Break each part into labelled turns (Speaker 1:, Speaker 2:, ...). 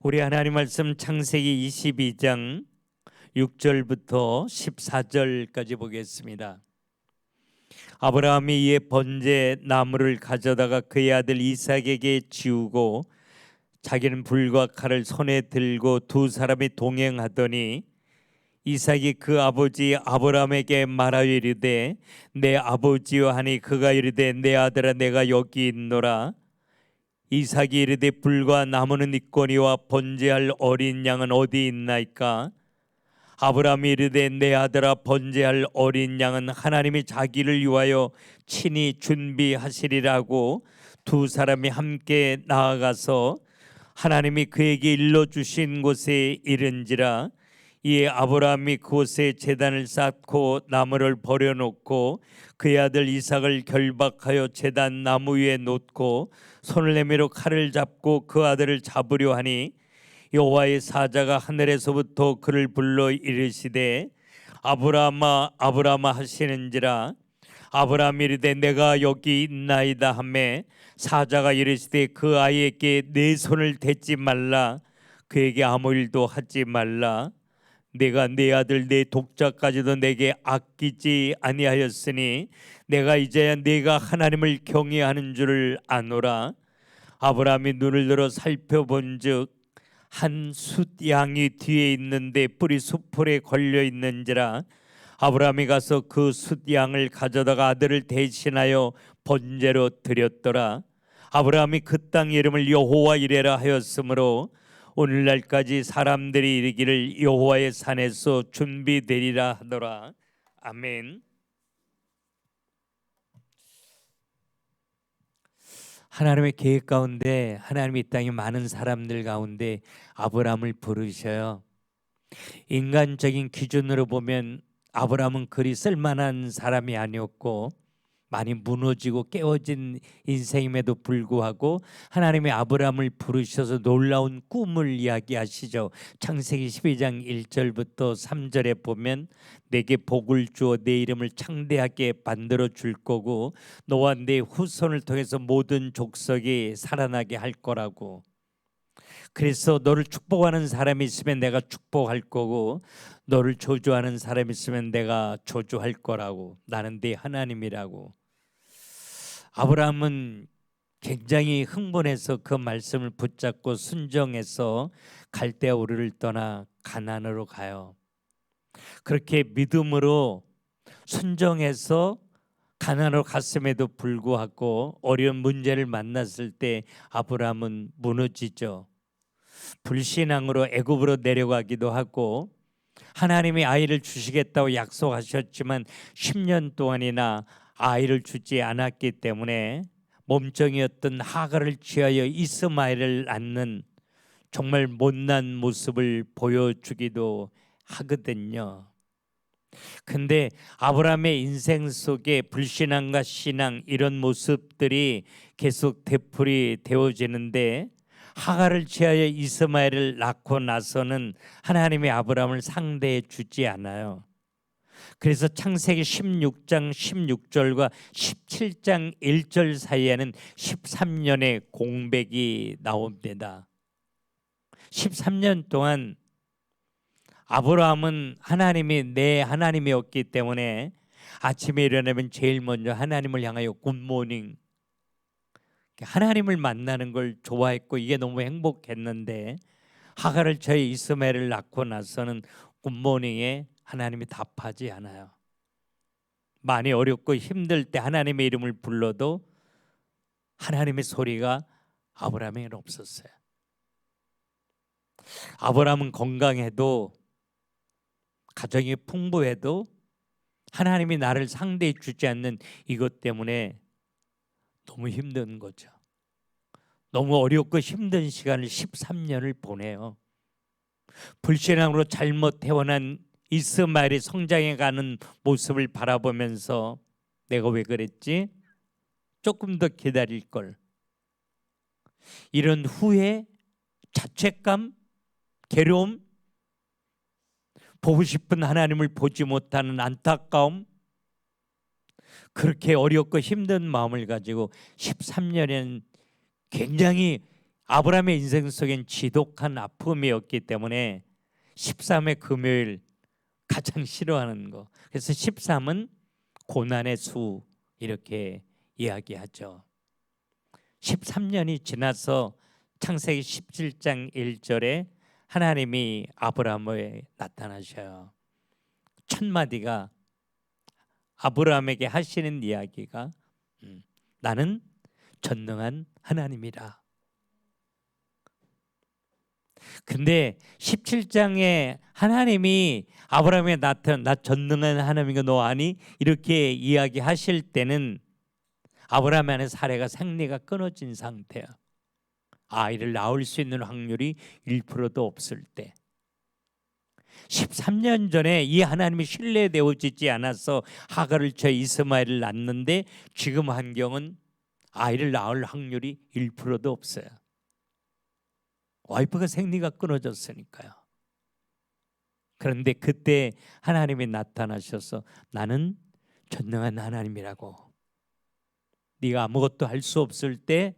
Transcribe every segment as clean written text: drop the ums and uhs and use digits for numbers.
Speaker 1: 우리 하나님 말씀 창세기 22장 6절부터 14절까지 보겠습니다. 아브라함이 이에 번제 나무를 가져다가 그의 아들 이삭에게 지우고 자기는 불과 칼을 손에 들고 두 사람이 동행하더니 이삭이 그 아버지 아브라함에게 말하여 이르되 내 아버지여 하니 그가 이르되 내 아들아 내가 여기 있노라. 이삭이 이르되 불과 나무는 있거니와 번제할 어린 양은 어디 있나이까? 아브라함이 이르되 내 아들아 번제할 어린 양은 하나님이 자기를 위하여 친히 준비하시리라고 두 사람이 함께 나아가서 하나님이 그에게 일러주신 곳에 이른지라. 이에 아브라함이 그곳에 제단을 쌓고 나무를 버려놓고 그의 아들 이삭을 결박하여 제단 나무 위에 놓고 손을 내밀어 칼을 잡고 그 아들을 잡으려 하니 여호와의 사자가 하늘에서부터 그를 불러 이르시되 아브라함아 아브라함아 하시는지라. 아브라함이 이르되 내가 여기 있나이다 하매 사자가 이르시되 그 아이에게 내 손을 대지 말라. 그에게 아무 일도 하지 말라. 내가 내 아들 내 독자까지도 내게 아끼지 아니하였으니 내가 이제야 네가 하나님을 경외하는 줄을 아노라. 아브라함이 눈을 들어 살펴본즉 한 숫양이 뒤에 있는데 뿔이 숫풀에 걸려 있는지라. 아브라함이 가서 그 숫양을 가져다가 아들을 대신하여 번제로 드렸더라. 아브라함이 그 땅 이름을 여호와 이레라 하였으므로 오늘날까지 사람들이 이르기를 여호와의 산에서 준비되리라 하더라. 아멘. 하나님의 계획 가운데 하나님이 이 땅에 많은 사람들 가운데 아브라함을 부르셔요. 인간적인 기준으로 보면 아브라함은 그리 쓸만한 사람이 아니었고 많이 무너지고 깨어진 인생임에도 불구하고 하나님이 아브라함을 부르셔서 놀라운 꿈을 이야기하시죠. 창세기 12장 1절부터 3절에 보면 내게 복을 주어 내 이름을 창대하게 만들어 줄 거고 너와 내 후손을 통해서 모든 족속이 살아나게 할 거라고. 그래서 너를 축복하는 사람이 있으면 내가 축복할 거고 너를 저주하는 사람이 있으면 내가 저주할 거라고. 나는 네 하나님이라고. 아브라함은 굉장히 흥분해서 그 말씀을 붙잡고 순종해서 갈대아 우르를 떠나 가나안으로 가요. 그렇게 믿음으로 순종해서 가나안으로 갔음에도 불구하고 어려운 문제를 만났을 때 아브라함은 무너지죠. 불신앙으로 애굽으로 내려가기도 하고 하나님이 아이를 주시겠다고 약속하셨지만 10년 동안이나 아이를 주지 않았기 때문에 몸종이었던 하갈을 취하여 이스마엘을 낳는 정말 못난 모습을 보여주기도 하거든요. 근데 아브라함의 인생 속에 불신앙과 신앙 이런 모습들이 계속 되풀이 되어지는데 하갈을 취하여 이스마엘을 낳고 나서는 하나님이 아브라함을 상대해 주지 않아요. 그래서 창세기 16장 16절과 17장 1절 사이에는 13년의 공백이 나옵니다. 13년 동안 아브라함은 하나님이 내 하나님이었기 때문에 아침에 일어나면 제일 먼저 하나님을 향하여 굿모닝, 하나님을 만나는 걸 좋아했고 이게 너무 행복했는데 하갈을 취하여 이스마엘을 낳고 나서는 굿모닝에 하나님이 답하지 않아요. 많이 어렵고 힘들 때 하나님의 이름을 불러도 하나님의 소리가 아브라함에게는 없었어요. 아브라함은 건강해도 가정이 풍부해도 하나님이 나를 상대해 주지 않는 이것 때문에 너무 힘든 거죠. 너무 어렵고 힘든 시간을 13년을 보내요. 불신앙으로 잘못 태어난 이스마엘이 성장해가는 모습을 바라보면서 내가 왜 그랬지? 조금 더 기다릴 걸. 이런 후회, 자책감, 괴로움, 보고 싶은 하나님을 보지 못하는 안타까움, 그렇게 어렵고 힘든 마음을 가지고 13년은 굉장히 아브라함의 인생 속엔 지독한 아픔이었기 때문에 13의 금요일 가장 싫어하는 거. 그래서 13은 고난의 수 이렇게 이야기하죠. 13년이 지나서 창세기 17장 1절에 하나님이 아브라함에 나타나셔요. 첫 마디가 아브라함에게 하시는 이야기가 나는 전능한 하나님이라. 근데 17장에 하나님이 아브라함에 나타나 나 전능한 하나님이가 너 아니? 이렇게 이야기하실 때는 아브라함 안에 사례가 생리가 끊어진 상태야. 아이를 낳을 수 있는 확률이 1%도 없을 때 13년 전에 이 하나님이 신뢰되어지지 않아서 하갈을 쳐 이스마엘을 낳는데 지금 환경은 아이를 낳을 확률이 1%도 없어요. 와이프가 생리가 끊어졌으니까요. 그런데 그때 하나님이 나타나셔서 나는 전능한 하나님이라고. 네가 아무것도 할 수 없을 때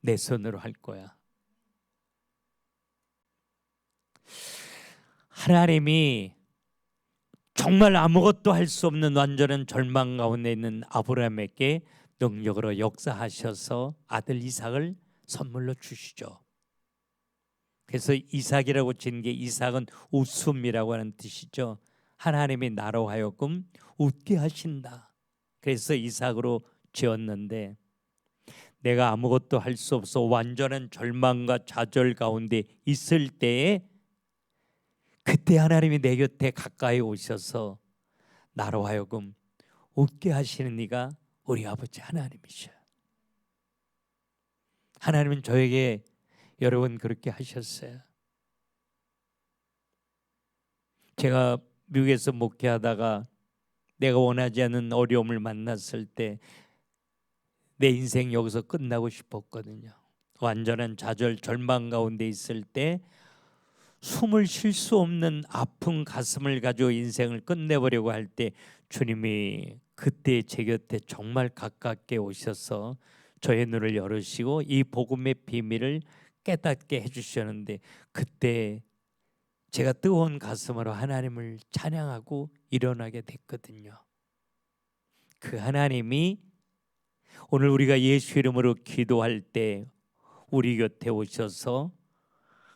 Speaker 1: 내 손으로 할 거야. 하나님이 정말 아무것도 할 수 없는 완전한 절망 가운데 있는 아브라함에게 능력으로 역사하셔서 아들 이삭을 선물로 주시죠. 그래서 이삭이라고 지은 게 이삭은 웃음이라고 하는 뜻이죠. 하나님이 나로 하여금 웃게 하신다. 그래서 이삭으로 지었는데 내가 아무것도 할 수 없어 완전한 절망과 좌절 가운데 있을 때에 그때 하나님이 내 곁에 가까이 오셔서 나로 하여금 웃게 하시는 이가 우리 아버지 하나님이셔요. 하나님은 저에게 여러분 그렇게 하셨어요. 제가 미국에서 목회하다가 내가 원하지 않는 어려움을 만났을 때 내 인생 여기서 끝나고 싶었거든요. 완전한 좌절 절망 가운데 있을 때 숨을 쉴 수 없는 아픈 가슴을 가지고 인생을 끝내보려고 할 때 주님이 그때 제 곁에 정말 가깝게 오셔서 저의 눈을 열으시고 이 복음의 비밀을 깨닫게 해주셨는데 그때 제가 뜨거운 가슴으로 하나님을 찬양하고 일어나게 됐거든요. 그 하나님이 오늘 우리가 예수 이름으로 기도할 때 우리 곁에 오셔서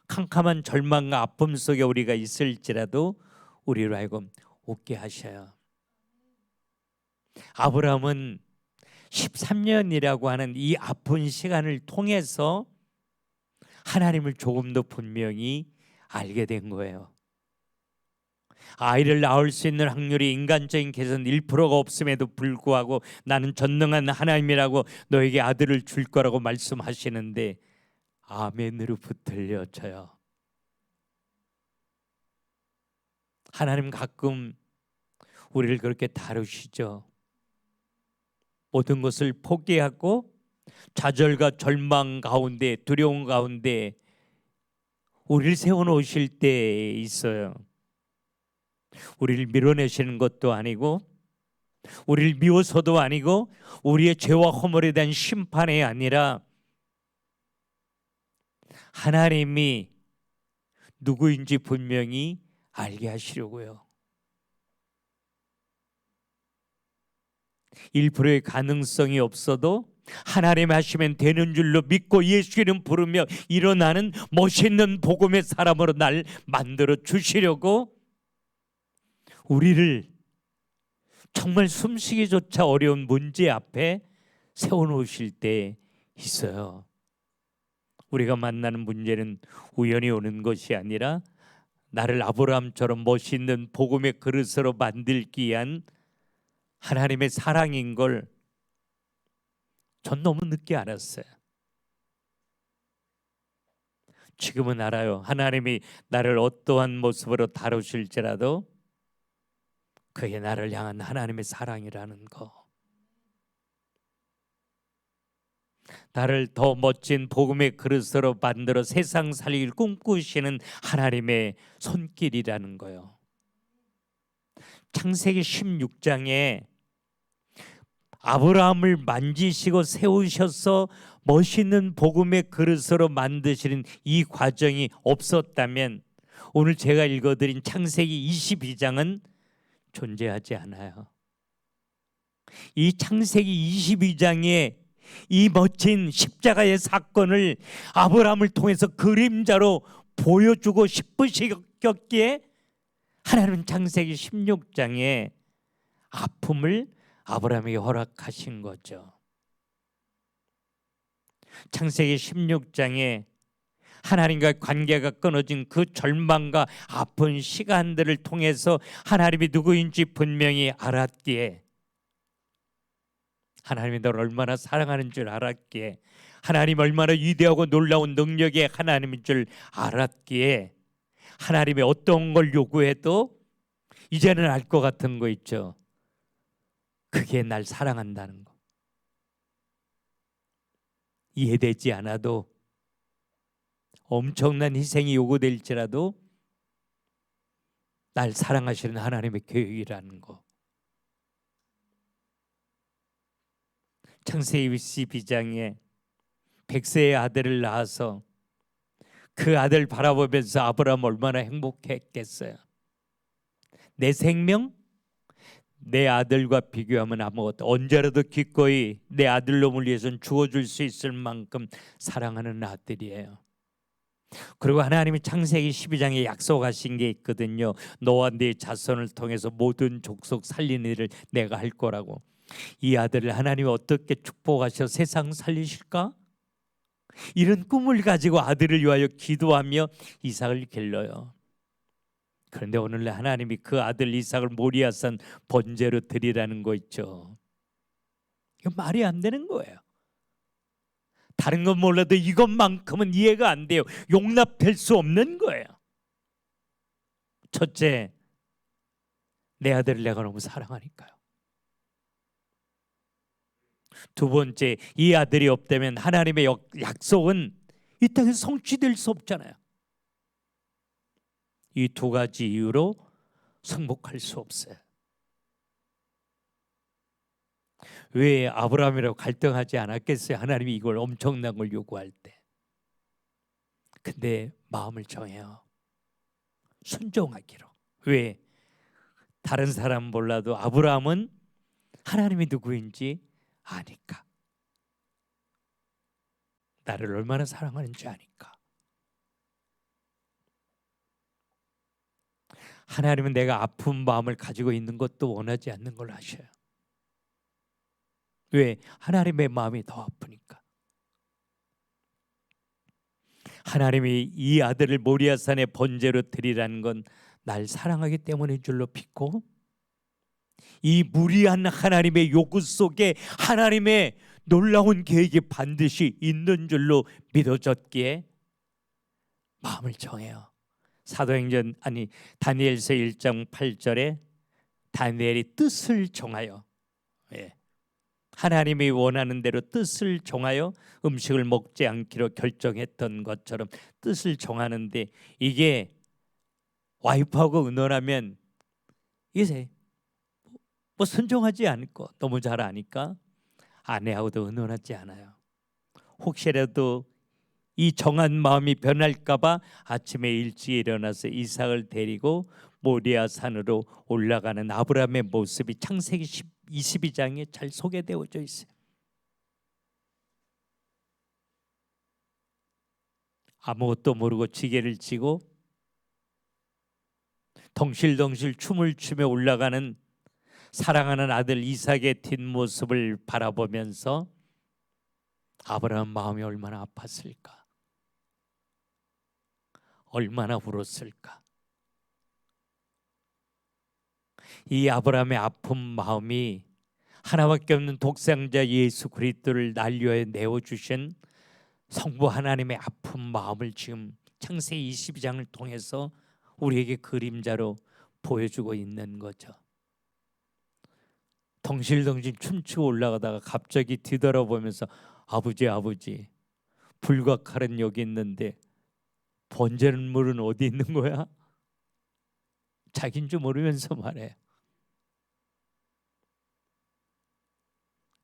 Speaker 1: 캄캄한 절망과 아픔 속에 우리가 있을지라도 우리로 하여금 웃게 하셔요. 아브라함은 13년이라고 하는 이 아픈 시간을 통해서 하나님을 조금 더 분명히 알게 된 거예요. 아이를 낳을 수 있는 확률이 인간적인 계산 1%가 없음에도 불구하고 나는 전능한 하나님이라고 너에게 아들을 줄 거라고 말씀하시는데 아멘으로 붙들려져요. 하나님 가끔 우리를 그렇게 다루시죠. 모든 것을 포기하고 좌절과 절망 가운데 두려움 가운데 우리를 세워놓으실 때 있어요. 우리를 밀어내시는 것도 아니고 우리를 미워서도 아니고 우리의 죄와 허물에 대한 심판이 아니라 하나님이 누구인지 분명히 알게 하시려고요. 1%의 가능성이 없어도 하나님 하시면 되는 줄로 믿고 예수 이름 부르며 일어나는 멋있는 복음의 사람으로 날 만들어 주시려고 우리를 정말 숨쉬기조차 어려운 문제 앞에 세워놓으실 때 있어요. 우리가 만나는 문제는 우연히 오는 것이 아니라 나를 아브라함처럼 멋있는 복음의 그릇으로 만들기 위한 하나님의 사랑인 걸 전 너무 늦게 알았어요. 지금은 알아요. 하나님이 나를 어떠한 모습으로 다루실지라도 그게 나를 향한 하나님의 사랑이라는 거. 나를 더 멋진 복음의 그릇으로 만들어 세상 살리기를 꿈꾸시는 하나님의 손길이라는 거요. 창세기 16장에 아브라함을 만지시고 세우셔서 멋있는 복음의 그릇으로 만드시는 이 과정이 없었다면 오늘 제가 읽어드린 창세기 22장은 존재하지 않아요. 이 창세기 22장에 이 멋진 십자가의 사건을 아브라함을 통해서 그림자로 보여주고 싶으셨기에 하나님은 창세기 16장에 아픔을 아브라함에게 허락하신 거죠. 창세기 16장에 하나님과 관계가 끊어진 그 절망과 아픈 시간들을 통해서 하나님이 누구인지 분명히 알았기에, 하나님이 너를 얼마나 사랑하는 줄 알았기에, 하나님 얼마나 위대하고 놀라운 능력의 하나님인 줄 알았기에 하나님이 어떤 걸 요구해도 이제는 알 것 같은 거 있죠. 그게 날 사랑한다는 거. 이해되지 않아도, 엄청난 희생이 요구될지라도 날 사랑하시는 하나님의 계획이라는 거. 창세기 22장에 100세의 아들을 낳아서 그 아들 바라보면서 아브라함 얼마나 행복했겠어요. 내 생명, 내 아들과 비교하면 아무것도, 언제라도 기꺼이 내 아들놈을 위해서는 죽어줄 수 있을 만큼 사랑하는 아들이에요. 그리고 하나님이 창세기 12장에 약속하신 게 있거든요. 너와 네 자손을 통해서 모든 족속 살리는 일을 내가 할 거라고. 이 아들을 하나님이 어떻게 축복하셔 세상 살리실까? 이런 꿈을 가지고 아들을 위하여 기도하며 이삭을 길러요. 그런데 오늘날 하나님이 그 아들 이삭을 모리아산 번제로 드리라는 거 있죠. 이거 말이 안 되는 거예요. 다른 건 몰라도 이것만큼은 이해가 안 돼요. 용납될 수 없는 거예요. 첫째, 내 아들을 내가 너무 사랑하니까요. 두 번째, 이 아들이 없다면 하나님의 약속은 이 땅에 성취될 수 없잖아요. 이 두 가지 이유로 승복할 수 없어요. 왜 아브라함이라고 갈등하지 않았겠어요? 하나님이 이걸 엄청난 걸 요구할 때. 근데 마음을 정해요. 순종하기로. 왜? 다른 사람 몰라도 아브라함은 하나님이 누구인지 아니까. 나를 얼마나 사랑하는지 아니까. 하나님은 내가 아픈 마음을 가지고 있는 것도 원하지 않는 걸 아셔요. 왜? 하나님의 마음이 더 아프니까. 하나님이 이 아들을 모리아산의 번제로 드리라는 건 날 사랑하기 때문인 줄로 믿고, 이 무리한 하나님의 요구 속에 하나님의 놀라운 계획이 반드시 있는 줄로 믿어졌기에 마음을 정해요. 사도행전 다니엘서 1장 8절에 다니엘이 뜻을 정하여, 하나님이 원하는 대로 뜻을 정하여 음식을 먹지 않기로 결정했던 것처럼 뜻을 정하는데, 이게 와이프하고 의논하면 이게 뭐 순종하지 않고 너무 잘 아니까 아내하고도 의논하지 않아요. 혹시라도 이 정한 마음이 변할까 봐 아침에 일찍 일어나서 이삭을 데리고 모리아 산으로 올라가는 아브라함의 모습이 창세기 22장에 잘 소개되어져 있어요. 아무것도 모르고 지게를 지고 덩실덩실 춤을 추며 올라가는 사랑하는 아들 이삭의 뒷모습을 바라보면서 아브라함 마음이 얼마나 아팠을까, 얼마나 울었을까. 이 아브라함의 아픈 마음이 하나밖에 없는 독생자 예수 그리스도를 날 위하여 내어주신 성부 하나님의 아픈 마음을 지금 창세기 22장을 통해서 우리에게 그림자로 보여주고 있는 거죠. 덩실덩실 춤추고 올라가다가 갑자기 뒤돌아보면서 아버지, 불과 칼은 여기 있는데 번제는 물은 어디 있는 거야? 자기인 줄 모르면서 말해요.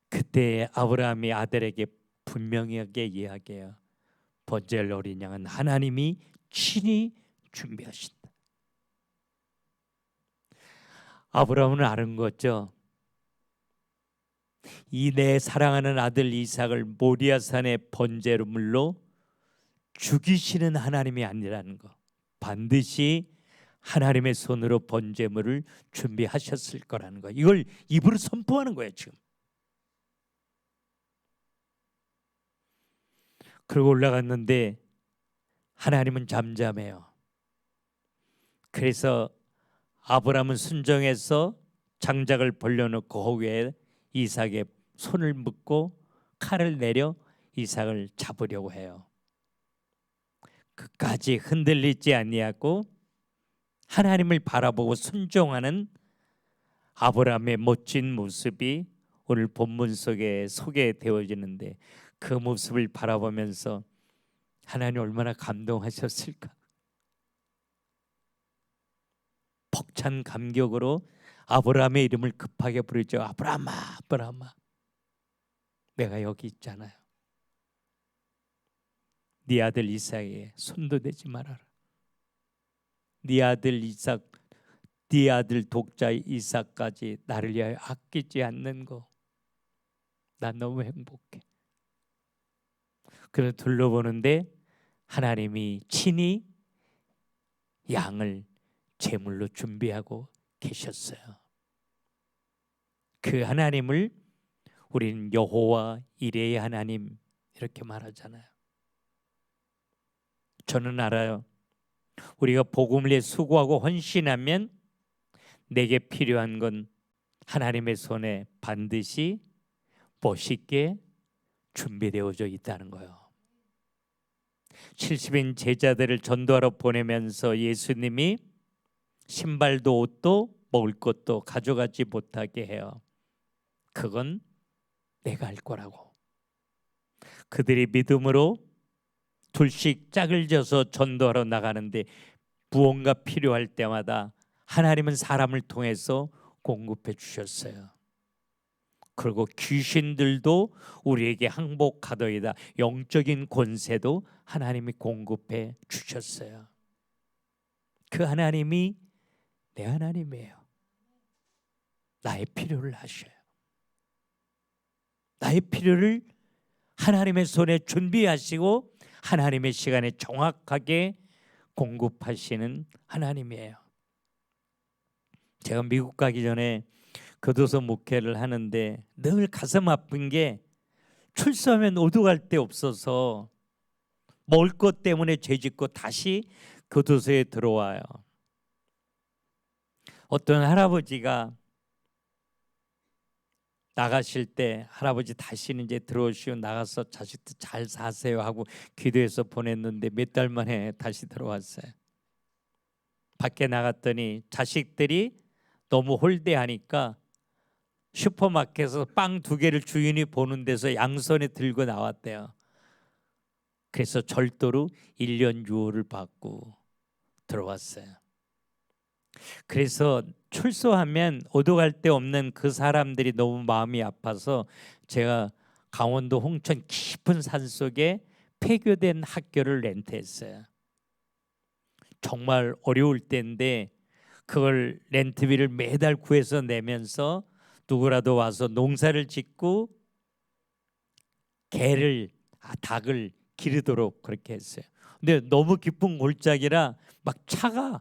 Speaker 1: 그때 아브라함이 아들에게 분명하게 이야기해요. 번제할 어린 양은 하나님이 친히 준비하신다. 아브라함은 아는 거죠. 이 내 사랑하는 아들 이삭을 모리아산의 번제물로 죽이시는 하나님이 아니라는 거. 반드시 하나님의 손으로 번제물을 준비하셨을 거라는 거. 이걸 입으로 선포하는 거예요 지금. 그리고 올라갔는데 하나님은 잠잠해요. 그래서 아브라함은 순종해서 장작을 벌려놓고 거기에 이삭의 손을 묶고 칼을 내려 이삭을 잡으려고 해요. 끝까지 흔들리지 아니하고 하나님을 바라보고 순종하는 아브라함의 멋진 모습이 오늘 본문 속에 소개되어지는데, 그 모습을 바라보면서 하나님 얼마나 감동하셨을까. 벅찬 감격으로 아브라함의 이름을 급하게 부르죠. 아브라함아, 아브라함아, 내가 여기 있잖아요. 네 아들 이삭에게 손도 대지 말아라. 네 아들 이삭, 네 아들 독자 이삭까지 나를 위하여 아끼지 않는 거, 난 너무 행복해. 그래서 둘러보는데 하나님이 친히 양을 제물로 준비하고 계셨어요. 그 하나님을 우리는 여호와 이레의 하나님 이렇게 말하잖아요. 저는 알아요. 우리가 복음을 위해 수고하고 헌신하면 내게 필요한 건 하나님의 손에 반드시 멋있게 준비되어져 있다는 거예요. 70인 제자들을 전도하러 보내면서 예수님이 신발도 옷도 먹을 것도 가져가지 못하게 해요. 그건 내가 할 거라고. 그들이 믿음으로 둘씩 짝을 져서 전도하러 나가는데 무언가 필요할 때마다 하나님은 사람을 통해서 공급해 주셨어요. 그리고 귀신들도 우리에게 항복하더이다. 영적인 권세도 하나님이 공급해 주셨어요. 그 하나님이 내 하나님이에요. 나의 필요를 하셔요. 나의 필요를 하나님의 손에 준비하시고 하나님의 시간에 정확하게 공급하시는 하나님이에요. 제가 미국 가기 전에 교도소 목회를 하는데 늘 가슴 아픈 게 출소하면 오도갈 데 없어서 먹을 것 때문에 죄짓고 다시 교도소에 들어와요. 어떤 할아버지가 나가실 때 할아버지 다시는 이제 들어오시고 나가서 자식들 잘 사세요 하고 기도해서 보냈는데 몇 달 만에 다시 들어왔어요. 밖에 나갔더니 자식들이 너무 홀대하니까 슈퍼마켓에서 빵 2개를 주인이 보는 데서 양손에 들고 나왔대요. 그래서 절도로 1년 유호를 받고 들어왔어요. 그래서 출소하면 오도갈 데 없는 그 사람들이 너무 마음이 아파서 제가 강원도 홍천 깊은 산속에 폐교된 학교를 렌트했어요. 정말 어려울 때인데 그걸 렌트비를 매달 구해서 내면서 누구라도 와서 농사를 짓고 개를 닭을 기르도록 그렇게 했어요. 근데 너무 깊은 골짜기라 막 차가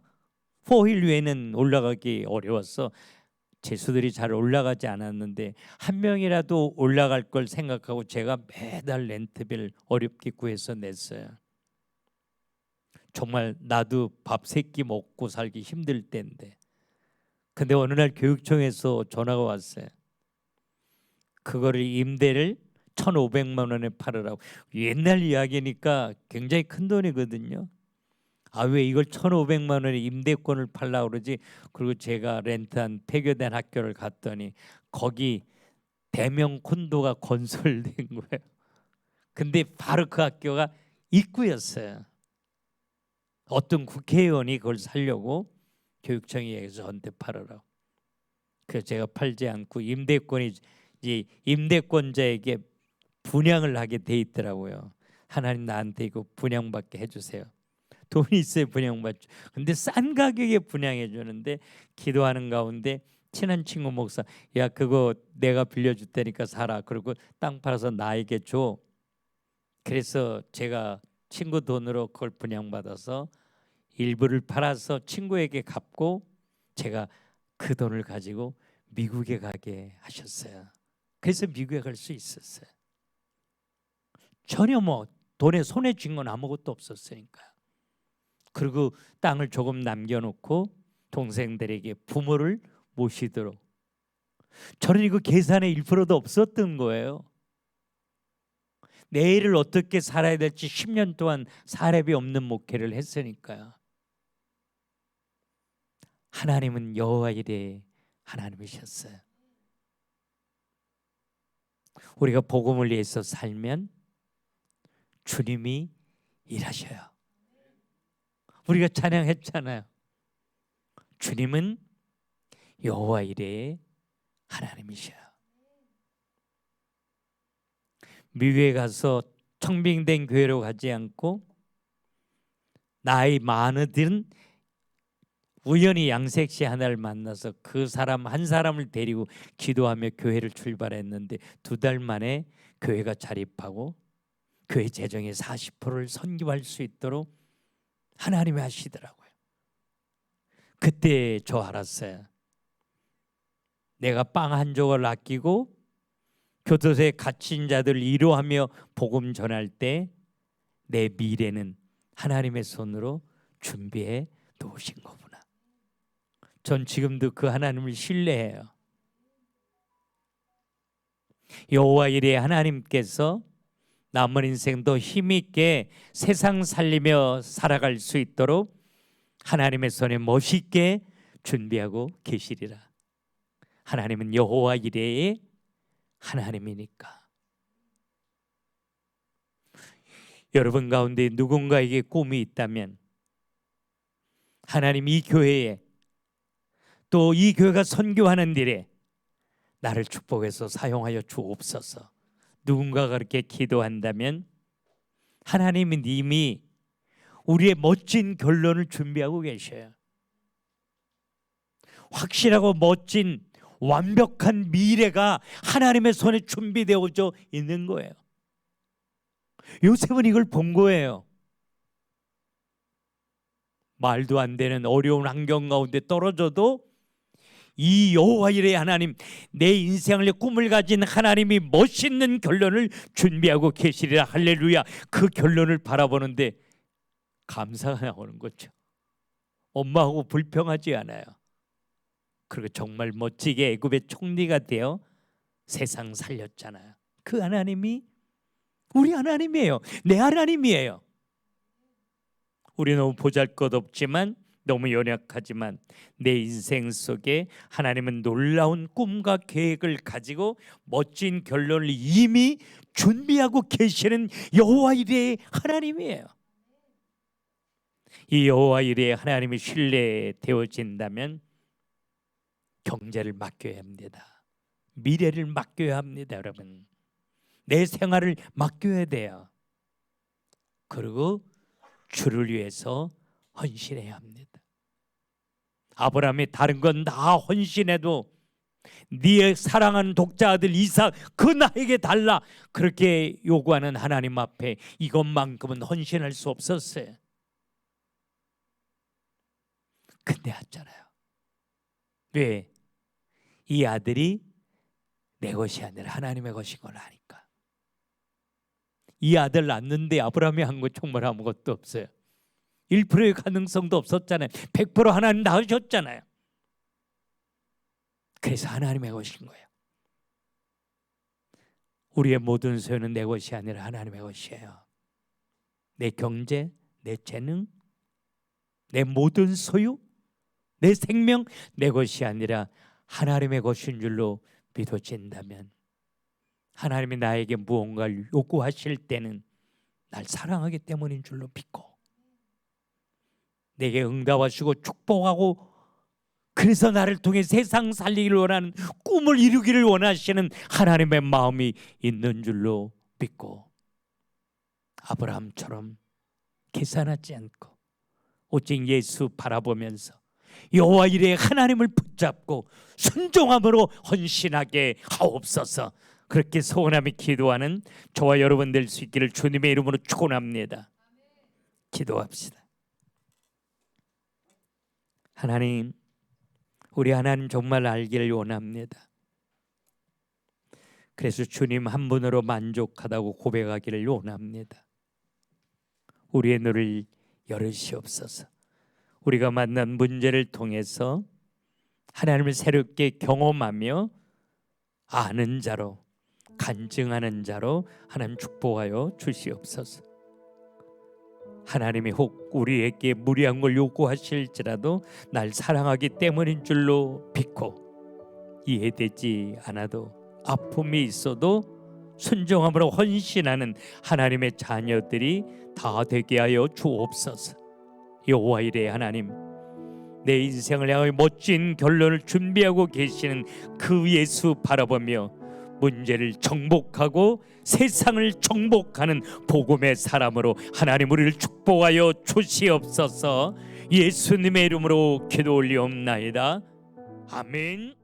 Speaker 1: 4힐 위에는 올라가기 어려웠어. 제수들이 잘 올라가지 않았는데 한 명이라도 올라갈 걸 생각하고 제가 매달 렌트비를 어렵게 구해서 냈어요. 정말 나도 밥 3끼 먹고 살기 힘들 때인데, 근데 어느 날 교육청에서 전화가 왔어요. 그거를 임대를 1,500만 원에 팔으라고. 옛날 이야기니까 굉장히 큰 돈이거든요. 아, 왜 이걸 1,500만 원에 임대권을 팔라고 그러지? 그리고 제가 렌트한 폐교된 학교를 갔더니 거기 대명 콘도가 건설된 거예요. 근데 바로 그 학교가 입구였어요. 어떤 국회의원이 그걸 살려고 교육청에 얘기해서 저한테 팔으라고. 그래서 제가 팔지 않고 임대권이 이제 임대권자에게 분양을 하게 돼 있더라고요. 하나님 나한테 이거 분양받게 해주세요. 돈이 있어야 분양받죠. 근데 싼 가격에 분양해 주는데 기도하는 가운데 친한 친구 목사, 야 그거 내가 빌려줄 테니까 사라. 그리고 땅 팔아서 나에게 줘. 그래서 제가 친구 돈으로 그걸 분양받아서 일부를 팔아서 친구에게 갚고 제가 그 돈을 가지고 미국에 가게 하셨어요. 그래서 미국에 갈 수 있었어요. 전혀 뭐 돈에 손에 쥔 건 아무것도 없었으니까. 그리고 땅을 조금 남겨놓고 동생들에게 부모를 모시도록. 저는 이거 계산에 1%도 없었던 거예요. 내일을 어떻게 살아야 될지 10년 동안 사례비 없는 목회를 했으니까요. 하나님은 여호와 이레 하나님이셨어요. 우리가 복음을 위해서 살면 주님이 일하셔요. 우리가 찬양했잖아요. 주님은 여호와 이레 하나님이셔요. 미국에 가서 청빙된 교회로 가지 않고 나이 많으든 우연히 양색시 하나를 만나서 그 사람 한 사람을 데리고 기도하며 교회를 출발했는데 2달 만에 교회가 자립하고 교회 재정의 40%를 선교할 수 있도록 하나님이 하시더라고요. 그때 저 알았어요. 내가 빵 한 조각을 아끼고 교도소에 갇힌 자들을 위로하며 복음 전할 때 내 미래는 하나님의 손으로 준비해 놓으신 거구나. 전 지금도 그 하나님을 신뢰해요. 여호와 이레 하나님께서 남은 인생도 힘있게 세상 살리며 살아갈 수 있도록 하나님의 손에 멋있게 준비하고 계시리라. 하나님은 여호와 이레의 하나님이니까. 여러분 가운데 누군가에게 꿈이 있다면 하나님 이 교회에 또 이 교회가 선교하는 일에 나를 축복해서 사용하여 주옵소서. 누군가가 그렇게 기도한다면 하나님은 이미 우리의 멋진 결론을 준비하고 계셔요. 확실하고 멋진 완벽한 미래가 하나님의 손에 준비되어져 있는 거예요. 요셉은 이걸 본 거예요. 말도 안 되는 어려운 환경 가운데 떨어져도 이 여호와 이레 하나님, 내 인생을 꿈을 가진 하나님이 멋있는 결론을 준비하고 계시리라. 할렐루야. 그 결론을 바라보는데 감사가 나오는 거죠. 엄마하고 불평하지 않아요. 그리고 정말 멋지게 애굽의 총리가 되어 세상 살렸잖아요. 그 하나님이 우리 하나님이에요. 내 하나님이에요. 우리 너무 보잘것없지만 너무 연약하지만 내 인생 속에 하나님은 놀라운 꿈과 계획을 가지고 멋진 결론을 이미 준비하고 계시는 여호와 이레 하나님이에요. 이 여호와 이레 하나님이 신뢰되어진다면 경제를 맡겨야 합니다. 미래를 맡겨야 합니다. 여러분, 내 생활을 맡겨야 돼요. 그리고 주를 위해서 헌신해야 합니다. 아브라함이 다른 건 다 헌신해도 네 사랑하는 독자 아들 이삭 그 나에게 달라 그렇게 요구하는 하나님 앞에 이것만큼은 헌신할 수 없었어요. 근데 했잖아요. 왜? 이 아들이 내 것이 아니라 하나님의 것인 걸 아니까. 이 아들 낳는데 아브라함이 한 거 정말 아무것도 없어요. 1%의 가능성도 없었잖아요. 100% 하나님 낳으셨잖아요. 그래서 하나님의 것인 거예요. 우리의 모든 소유는 내 것이 아니라 하나님의 것이에요. 내 경제, 내 재능, 내 모든 소유, 내 생명 내 것이 아니라 하나님의 것인 줄로 믿어진다면 하나님이 나에게 무언가를 요구하실 때는 날 사랑하기 때문인 줄로 믿고 내게 응답하시고 축복하고 그래서 나를 통해 세상 살리기를 원하는 꿈을 이루기를 원하시는 하나님의 마음이 있는 줄로 믿고 아브라함처럼 계산하지 않고 오직 예수 바라보면서 여호와 이레 하나님을 붙잡고 순종함으로 헌신하게 하옵소서. 그렇게 소원하며 기도하는 저와 여러분 될 수 있기를 주님의 이름으로 축원합니다. 기도합시다. 하나님, 우리 하나님 정말 알기를 원합니다. 그래서 주님 한 분으로 만족하다고 고백하기를 원합니다. 우리의 눈을 열으시옵소서. 우리가 만난 문제를 통해서 하나님을 새롭게 경험하며 아는 자로, 간증하는 자로 하나님 축복하여 주시옵소서. 하나님이 혹 우리에게 무리한 걸 요구하실지라도 날 사랑하기 때문인 줄로 믿고 이해되지 않아도 아픔이 있어도 순종함으로 헌신하는 하나님의 자녀들이 다 되게 하여 주옵소서. 여호와 이레 하나님, 내 인생을 향하여 멋진 결론을 준비하고 계시는 그 예수 바라보며 문제를 정복하고 세상을 정복하는 복음의 사람으로 하나님 우리를 축복하여 주시옵소서. 예수님의 이름으로 기도 올리옵나이다. 아멘.